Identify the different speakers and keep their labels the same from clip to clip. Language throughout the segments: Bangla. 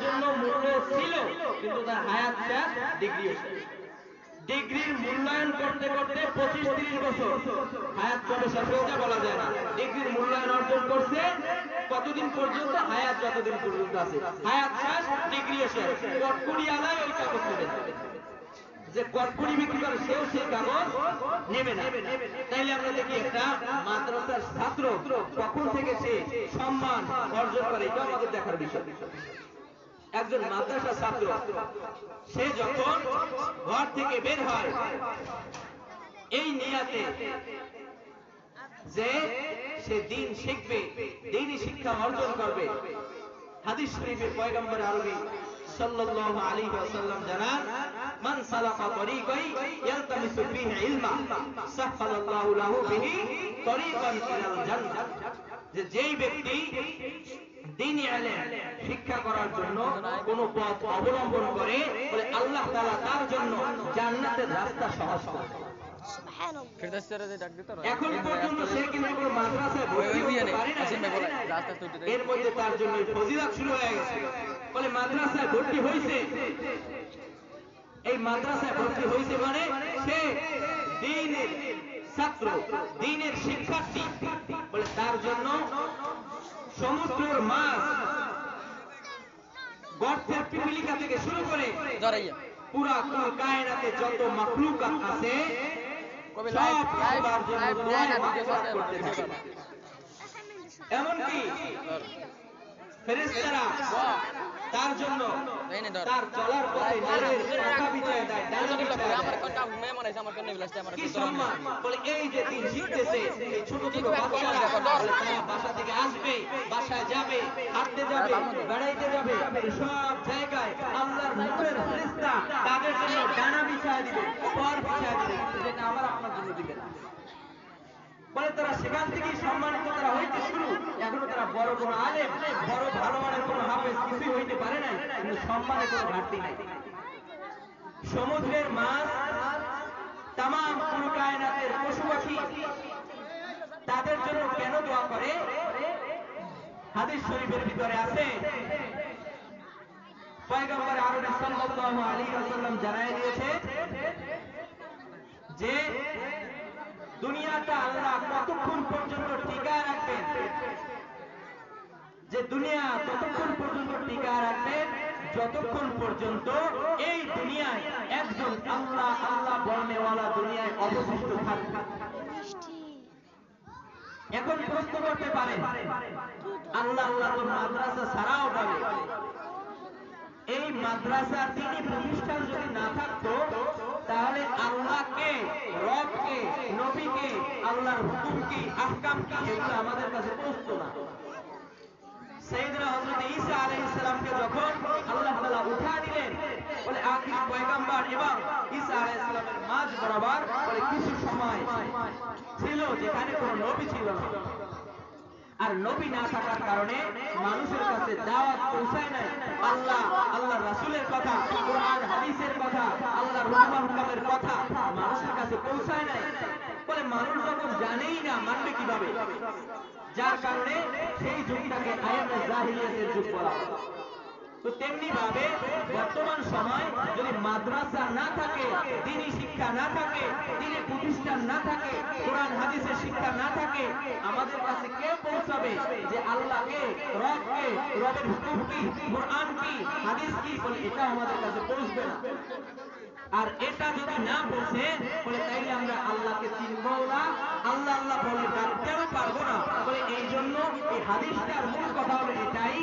Speaker 1: জন্য মূল্য ছিল, কিন্তু তার হায়াত শেষ, ডিগ্রিও শেষ। ডিগ্রির মূল্যায়ন করতে করতে 25-30 বছর হায়াত কবে শেষ হয়ে যায় বলা যায় না। ডিগ্রির মূল্যায়ন অর্জন করছে কতদিন পর্যন্ত? হায়াত যতদিন পর্যন্ত আছে। হায়াত শেষ, ডিগ্রিও শেষ। কটকুড়ি আলায় ওই কাগজ নেবে না, যে কটকুড়ি বিক্রি করে সেও সেই কাগজ নেবে না। তাইলে আমরা দেখি একটা মাদ্রাসার ছাত্র কখন থেকে সে সম্মান অর্জন করে, এটা আমাদের দেখার বিষয়। একজন মাদ্রাসা ছাত্র সে যখন ঘর থেকে বের হয় এই নিয়াতে যে সে দ্বীন শিখবে, দ্বীনি শিক্ষা অর্জন করবে, হাদিস শরীফে পয়গম্বর আরবি সাল্লাল্লাহু আলাইহি ওয়াসাল্লাম জানান, মান সালাকা তরিকাই ইয়ালতামিসু ফিহি ইলমা সাহহালাল্লাহু লাহু বিহি তরিকান ইলাল জান্নাহ। যে যেই ব্যক্তি দ্বীনি ইলম শিক্ষা করার জন্য কোন পথ অবলম্বন করে, বলে আল্লাহ তাআলা তার জন্য জান্নাতের রাস্তা সহজ করে দেন। এখন পর্যন্ত সে কিন্তু কোনো মাদ্রাসায় ভর্তি হতে পারে না, এর মধ্যে তার জন্য ফজিলত শুরু হয়ে গেছে। বলে মাদ্রাসায় ভর্তি হয়েছে, এই মাদ্রাসায় ভর্তি হয়েছে মানে সে দ্বীনের ছাত্র, দ্বীনের শিক্ষার্থী। বলে তার জন্য সমুদ্রের মাছ, গর্তের পিপিলিকা থেকে শুরু করে পুরা কায়নাতে যত মাখলুকাত আছে এমনকি ফেরেশতারা তার জন্য তার চলার পথে নূরের পাখা বিছিয়ে দেয়, ডানা বিছিয়ে দেয়। কি সম্মান! বলে এই যে দিন শিখতেছে, এই ছোট ছোট বাচ্চারা তারা বাসা থেকে আসবে, বাসায় যাবে, হাঁটতে যাবে, বেড়াইতে যাবে, সব জায়গায় আল্লাহর নূরের ফেরেশতা তাদের জন্য ডানা বিছিয়ে দিবে, পর বিছিয়ে দিবে, যেটা আমার আপনার জন্য দিবে না। বলে তারা সেখান থেকেই সম্মানিত তারা হইতে শুরু। এখনো তারা বড় বড় আলেম, বড় ভালো মানের কোনো হাফেজ কিছুই হইতে পারে নাই, কিন্তু সম্মানে কোনো ঘাটতি নাই। সমুদ্রের মাছ, তামাম পুরো কায়নাতের পশু পাখি তাদের জন্য কেন দোয়া করে? হাদিস শরীফের ভিতরে আছে, পয়গম্বর আরবি সাল্লাল্লাহু আলাইহি ওয়াসাল্লাম জানায় দিয়েছে যে দুনিয়াটা আল্লাহ কতক্ষণ পর্যন্ত টিকায় রাখবেন, যে দুনিয়া ততক্ষণ পর্যন্ত টিকায় রাখবেন যতক্ষণ পর্যন্ত এই দুনিয়ায় একজন আল্লাহ আল্লাহ বলনেওয়ালা দুনিয়ায় অবশিষ্ট থাকবে। এখন প্রশ্ন করতে পারেন, আল্লাহ আল্লাহ তো মাদ্রাসা ছাড়াও বলে, এই মাদ্রাসা তিনি প্রতিষ্ঠান যদি না থাকতো তাহলে আল্লাহকে, রবকে, নবীকে, আল্লাহর হুকুম কি, আহকাম কি, এগুলো আমাদের কাছে পৌঁছতো না। সাইয়েদনা হযরত ঈসা আলাইহিস সালামকে যখন আল্লাহ তাআলা উঠা দিলেন, বলে আখির পয়গম্বর এবং ঈসা আলাইহিস সালামের মাঝ বরাবর বলে কিছু সময় ছিল যেখানে কোনো নবী ছিল না। আর নবী না থাকার কারণে মানুষের কাছে দাওয়াত পৌঁছায় নাই। আল্লাহ, আল্লাহর রাসূলের কথা, কোরআন হাদিসের কথা, আল্লাহর হুকুমের কথা মানুষের কাছে পৌঁছায় নাই। বলে মানুষ যখন জানেই না, মানবে কিভাবে? যার কারণে সেই যুগটাকে আয়ামে জাহিলিয়াতের যুগ বলা হয়। তো তেমনি ভাবে বর্তমান সময় যদি মাদ্রাসা না থাকে, দ্বীনি শিক্ষা না থাকে, দ্বীনি প্রতিষ্ঠান না থাকে, কোরআন হাদিসের শিক্ষা না থাকে, আমাদের কাছে কে পৌঁছাবে যে আল্লাহকে, রবকে, রবের হুকুম কি, কোরআন কি, হাদিস কি? বলে এটা আমাদের কাছে পৌঁছবে না। আর এটা যদি না পৌঁছে বলে তাইলে আমরা আল্লাহকে চিনবো না, আল্লাহ আল্লাহ বলে ডাকতেও পারবো না। বলে এই জন্য এই হাদিসটার মূল কথা হলো এটাই,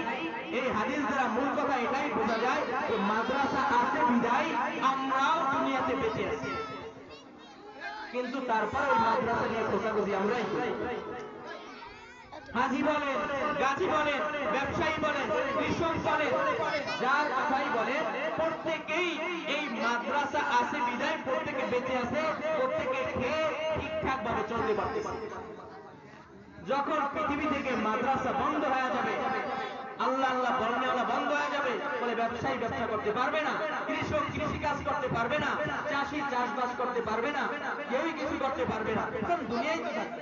Speaker 1: এই হাদিস দ্বারা মূল কথা এটাই বোঝা যায় যে মাদ্রাসা আছে বিদায় আমরাও দুনিয়াতে বেঁচে আছি, কিন্তু তারপর ওই মাদ্রাসা নিয়ে খোঁজাখুঁজি আমরাই করি। হাজি বলেন, গাজী বলেন, ব্যবসায়ী বলেন, কৃষক বলেন, যার কথাই বলেন, প্রত্যেকেই এই মাদ্রাসা আছে বিদায় প্রত্যেকে বেঁচে আছে, প্রত্যেকে খেয়ে ঠিকঠাক ভাবে চলতে পারতেছে। যখন পৃথিবী থেকে মাদ্রাসা বন্ধ হয়ে যাবে, আল্লাহ আল্লাহ বলনেওয়ালা বন্ধ হয়ে যাবে, বলে ব্যবসায়ী ব্যবসা করতে পারবে না, কৃষক কৃষি কাজ করতে পারবে না, চাষি চাষবাস করতে পারবে না, কেউই কিছু করতে পারবে না, কারণ দুনিয়াই তো থাকবে।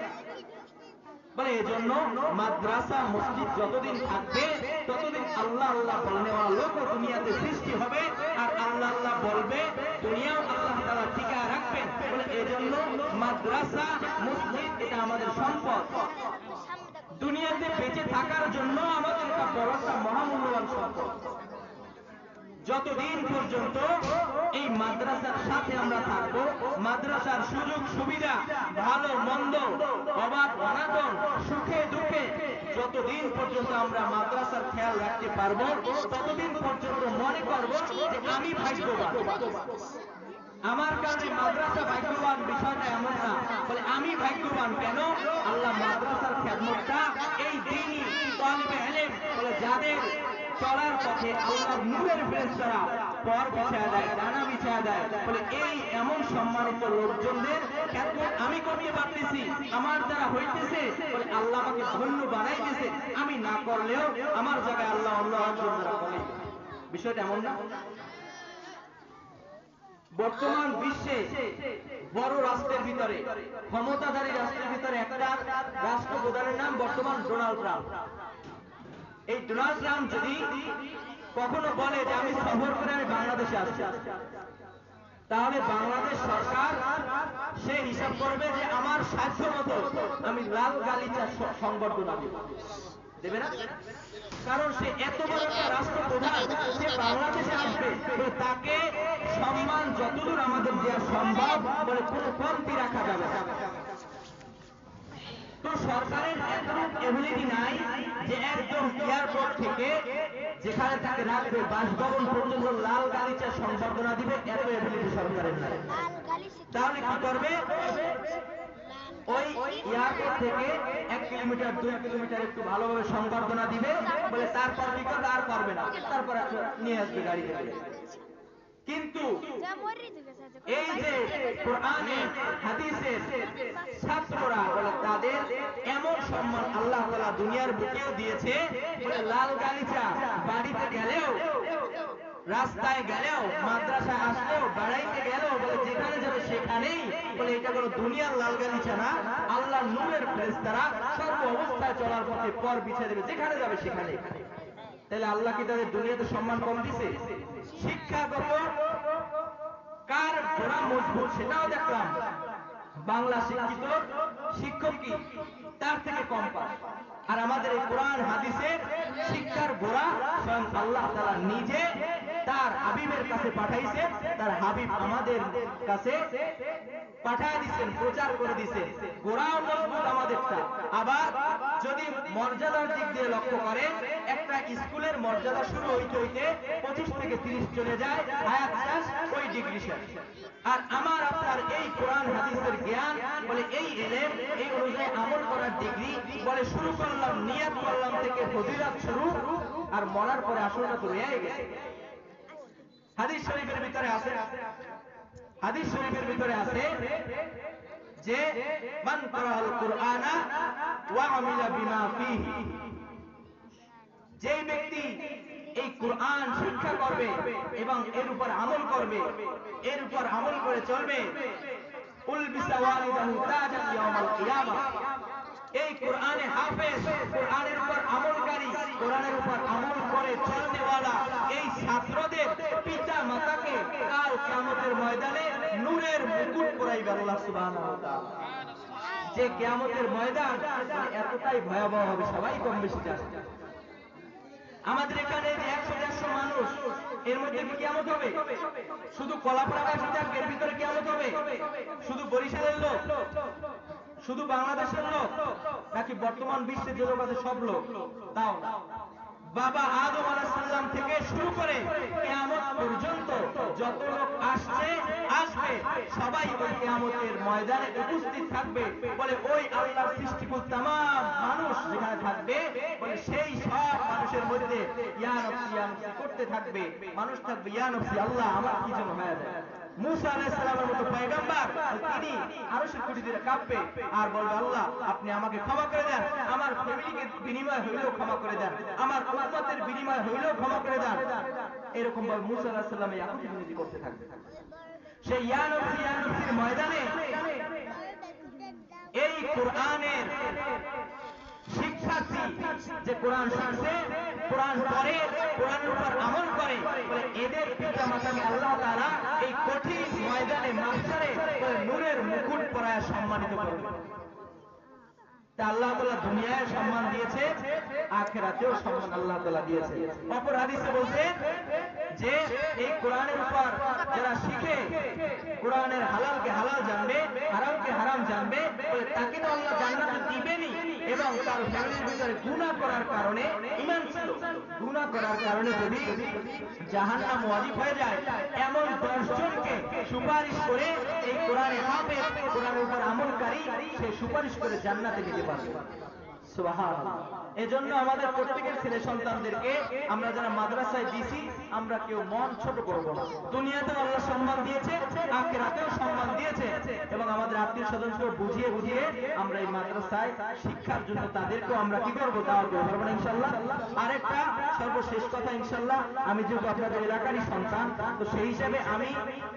Speaker 1: বলে এজন্য মাদ্রাসা মসজিদ যতদিন থাকবে ততদিন আল্লাহ আল্লাহ বলনেওয়ালা লোক দুনিয়াতে সৃষ্টি হবে, আর আল্লাহ আল্লাহ বলবে, দুনিয়াও আল্লাহ তাআলা টিকায় রাখবেন। বলে এজন্য মাদ্রাসা মসজিদ এটা আমাদের সম্পদ। দুনিয়াতে বেঁচে থাকার জন্য আমাদের একটা বড় একটা মহামূল্যবান সম্পদ। যতদিন পর্যন্ত এই মাদ্রাসার সাথে আমরা থাকবো, মাদ্রাসার সুযোগ সুবিধা, ভালো মন্দ, অবাধ অনাটন, সুখে দুঃখে যতদিন পর্যন্ত আমরা মাদ্রাসার খেয়াল রাখতে পারবো, ততদিন পর্যন্ত মনে করবো যে আমি ভাগ্যবান। আমার কাছে মাদ্রাসা ভাগ্যবান বিষয়টা এমন না। বলে আমি ভাগ্যবান কেন? আল্লাহ মাদ্রাসার খেদমতটা এই দ্বীনি তালিবে ইলম বলে যাদের চলার পথে আল্লাহর নূরের ফেরেশতারা পর বিছায়া দেয়, ডানা বিছায়া দেয়। বলে এই এমন সম্মানিত লোকজনদের খেদমত আমি করতে পারতেছি, আমার দ্বারা হইতেছে। বলে আল্লাহ আমাকে ধন্য বানাইতেছে। আমি না করলেও আমার জায়গায় আল্লাহ আল্লাহ দ্বারা বলে। বিষয়টা এমন না। বর্তমান বিশ্বে বড় রাষ্ট্রের ভিতরে, ক্ষমতাধারী রাষ্ট্রের ভিতরে একটা রাষ্ট্রপ্রধানের নাম বর্তমান ডোনাল্ড ট্রাম্প। এই ডোনাল্ড ট্রাম্প যদি কখনো বলে যে আমি সফর করে আমি বাংলাদেশে আসছি, তাহলে বাংলাদেশ সরকার সে হিসাব করবে যে আমার সাধ্য মতো আমি লাল গালিচা সংবর্ধনা দেবে না। কারণ সে এত বড় একটা রাষ্ট্রপ্রধান, সে বাংলাদেশে আসবে, তাকে সম্মান যতদূর আমাদের দেওয়া সম্ভব বলে কোনো কমতি রাখা যাবে না। তো সরকারের এতটুকু এবিলিটি নাই যে একদম এয়ারপোর্ট থেকে যেখানে তাকে রাখবে বাসভবন পর্যন্ত লাল গালিচা সংবর্ধনা দিবে, এত এবিলিটি সরকারের নাই। তাহলে কি করবে? ওই এয়ারপোর্ট থেকে 1 কিলোমিটার 2 কিলোমিটার একটু ভালোভাবে সংবর্ধনা দিবে, বলে তারপর কি করবে? আর পারবে না, তারপর নিয়ে আসবে গাড়িতে করে। কিন্তু এই যে কোরআনে হাদিসের ছাত্ররা বলে তাদের এমন সম্মান আল্লাহ তাআলা দুনিয়ার বুকেও দিয়েছে। বলে লাল গালিচা বাড়িতে গেলেও, রাস্তায় গেলেও, মাদ্রাসায় আসলেও, বেড়াইতে গেলেও, বলে যেখানে যাবে সেখানেই বলে এটা কোনো দুনিয়ার লাল গালিচা না, আল্লাহর নূরের ফেরেশতারা সর্ব অবস্থায় চলার পথে পর বিছিয়ে দেবে, যেখানে যাবে সেখানে। তাহলে আল্লাহ কি তাদের দুনিয়াতে সম্মান কম দিছে? শিক্ষাগত কার গোড়া মজবুত সেটাও দেখলাম। বাংলা শিক্ষিত শিক্ষক কি তার থেকে কম পায়? আর আমাদের এই কোরআন হাদিসের শিক্ষার গোড়া স্বয়ং আল্লাহ তাআলা নিজে তার হাবিবের কাছে পাঠাইছে। তার হাবিব আমাদের কাছে পাঠায় দিচ্ছেন, প্রচার করে দিচ্ছেন। গোড়াও মজবুত আমাদেরটা। আবার যদি মর্যাদার দিক দিয়ে লক্ষ্য করে, একটা স্কুলের মর্যাদা শুরু হইতে হইতে 25 থেকে 30 চলে যায়, হায়াত শেষ, ওই ডিগ্রি শেষ। আর আমার আপনার এই কোরআন হাদিসের জ্ঞান বলে এই ইলম, এই অনুযায়ী আমল করার ডিগ্রি বলে শুরু করলাম, নিয়ত করলাম থেকে ফজিলত শুরু, আর মরার পরে আসলটা তো রয়ে গেছে। হাদিস শরীফের ভিতরে আছে, হাদিস শরীফের ভিতরে আছে যে মান ক্রাআল কুরআনা ওয়া আমিলা বিমা ফীহি, যে ব্যক্তি এই কোরআন শিক্ষা করবে এবং এর উপর আমল করবে, এর উপর আমল করে চলবে, উলবিসা ওয়ালিদাহু তাজান ইয়াউমাল কিয়ামাহ। এই কোরআনে হাফেজ, কোরআনের উপর আমলকারী, কোরআনের উপর আমল করে চলনেওয়ালা এই ছাত্রদের পিতা মাতাকে কাল কিয়ামতের ময়দানে নূরের মুকুট পরাইবে আল্লাহ সুবহানাহু ওয়া তাআলা। যে কিয়ামতের ময়দান এতটাই ভয়াবহ হবে, সবাই কম বেশি জানে। আমাদের এখানে 100-150 মানুষ, এর মধ্যে কি কিয়ামত হবে? শুধু কলাপাড়াবাসী থাকবে, এর ভিতরে কিয়ামত হবে? শুধু বরিশালের লোক, শুধু বাংলাদেশের লোক, নাকি বর্তমান বিশ্বে যে লোক আছে সব লোক? তাও না। বাবা আদম আলাইহিস সালাম থেকে শুরু করে কিয়ামত পর্যন্ত যত লোক আসছে আসবে, সবাই ওই কিয়ামতের ময়দানে উপস্থিত থাকবে। বলে ওই আল্লাহর সৃষ্টিকুল তামাম মানুষ যেখানে থাকবে, বলে সেই সব মানুষের মধ্যে ইয়া নফসি করতে থাকবে। মানুষ থাকবে ইয়া নফসি, আল্লাহ আমার কি যেন হয়ে যায়। মুসা আলাইহিস সালামের মতো পয়গম্বর তিনি আরশের খুঁটি দিয়ে কাঁপবে আর বলবে আল্লাহ আপনি আমাকে ক্ষমা করে দেন, আমার ফ্যামিলিকে বিনিময় হইলেও ক্ষমা করে দেন, আমার উম্মতের বিনিময় হইলেও ক্ষমা করে দেন। এরকম ভাবে মুসা আলাইহিস সালাম এই আকুতি বিনতি করতে থাকবে। সেই ইয়া নফসির ময়দানে এই কোরআনের শিক্ষার্থী যে কোরআন শিখছে, কোরআন পড়ে, কোরআনের উপর আমল করে, বলে এদের পিতামাতাকে আল্লাহ তাআলা এই কঠিন ময়দানে মাহশারে নূরের মুকুট পরায় সম্মানিত করবে। আল্লাহ তাআলা দুনিয়ায় সম্মান দিয়েছে, আখিরাতেও সম্মান আল্লাহ তাআলা দিয়েছে। অপর হাদিসে বলছে যে এই কোরআনের উপর যারা শিখে, কোরআনের হালালকে হালাল জানবে, হারামকে হারাম জানবে, তাকে তো আল্লাহ জান্নাতে দিবেনই, এবং তার ফ্যামিলির ভিতরে গুনাহ করার কারণে, ঈমান ছিল, গুনাহ করার কারণে যদি জাহান্নাম ওয়াজিব হয়ে যায়, এমন 10 জনকে সুপারিশ করে এই কোরআনে হাফেজ, কোরআনের উপর আমলকারী, সে সুপারিশ করে জান্নাতে যেতে পারবে। সুবহানাল্লাহ। এজন্য আমাদের প্রত্যেকের ছেলে সন্তানদেরকে আমরা যারা মাদ্রাসায় দিছি, আমরা কেউ মন ছোট করব না। দুনিয়াতেও আল্লাহ সম্মান দিয়েছে, আখিরাতেও সম্মান দিয়েছে, এবং আমাদের আত্মীয় স্বজনকে বুঝিয়ে বুঝিয়ে আমরা এই মাদ্রাসায় শিক্ষার জন্য তাদেরকেও আমরা কি করব, দাওয়াত দেব, পারবো না ইনশাআল্লাহ। আরেকটা সর্বশেষ কথা, ইনশাআল্লাহ আমি যেহেতু আপনাদের এলাকারই সন্তান, তো সেই হিসাবে আমি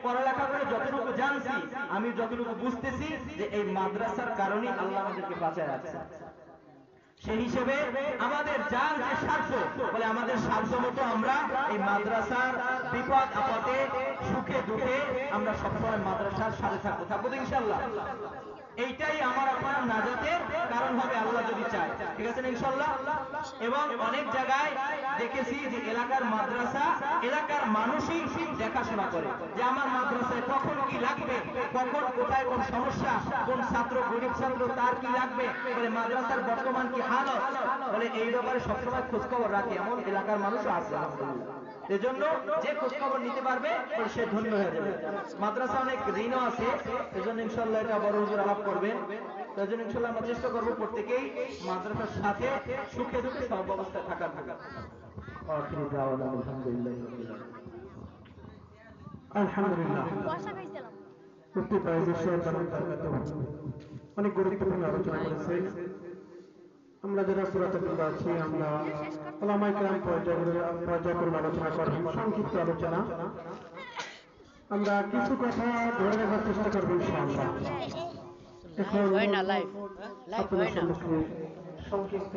Speaker 1: পড়ালেখা করে যতটুকু জানছি, আমি যতটুকু বুঝতেছি যে এই মাদ্রাসার কারণেই আল্লাহ আমাদেরকে বাঁচায় রাখছে। সেই হিসেবে আমাদের যার যে স্বার্থ, বলে আমাদের স্বার্থ মতো আমরা এই মাদ্রাসার বিপদ আপদে, সুখে দুঃখে আমরা সবসময় মাদ্রাসার সাথে থাকবো, থাকবো তো ইনশাআল্লাহ। এইটাই আমার আপনার নাজাতের কারণ হবে, আল্লাহ যদি চায়, ঠিক আছে না ইনশাআল্লাহ। এবং অনেক জায়গায় দেখেছি যে এলাকার মাদ্রাসা, এলাকার মানুষই দেখাশোনা করে যে আমার মাদ্রাসায় কখন কি লাগবে, কখন কোথায় কোন সমস্যা, কোন ছাত্র গরিব ছাত্র তার কি লাগবে, বলে মাদ্রাসার বর্তমান কি হালত, বলে এই ব্যাপারে সবসময় খোঁজ খবর রাখে, এমন এলাকার মানুষও আছে আলহামদুলিল্লাহ। এজন্য যে খোঁজ খবর নিতে পারবে সে ধন্য হয়ে যাবে। মাদ্রাসা অনেক ঋণও আছে, এজন্য ইনশাআল্লাহ এটা বড় হুজুর আলাপ করবেন। এজন্য ইনশাআল্লাহ আমরা চেষ্টা করব প্রত্যেকেই মাদ্রাসার সাথে সুখে দুঃখে সব অবস্থায় থাকার।
Speaker 2: আলহামদুলিল্লাহ, মুফতি ফয়জুর সাহেব অনেক গুরুত্বপূর্ণ আলোচনা করেছেন। আমরা যারা পুরাতন আছি, আমরা ওলামায়ে কেরাম পর্যায়ক্রমে আলোচনা করব, সংক্ষিপ্ত আলোচনা। আমরা কিছু কথা ধরে রাখার চেষ্টা করব ইনশাআল্লাহ। এখন আপনাদের সম্মুখে সংক্ষিপ্ত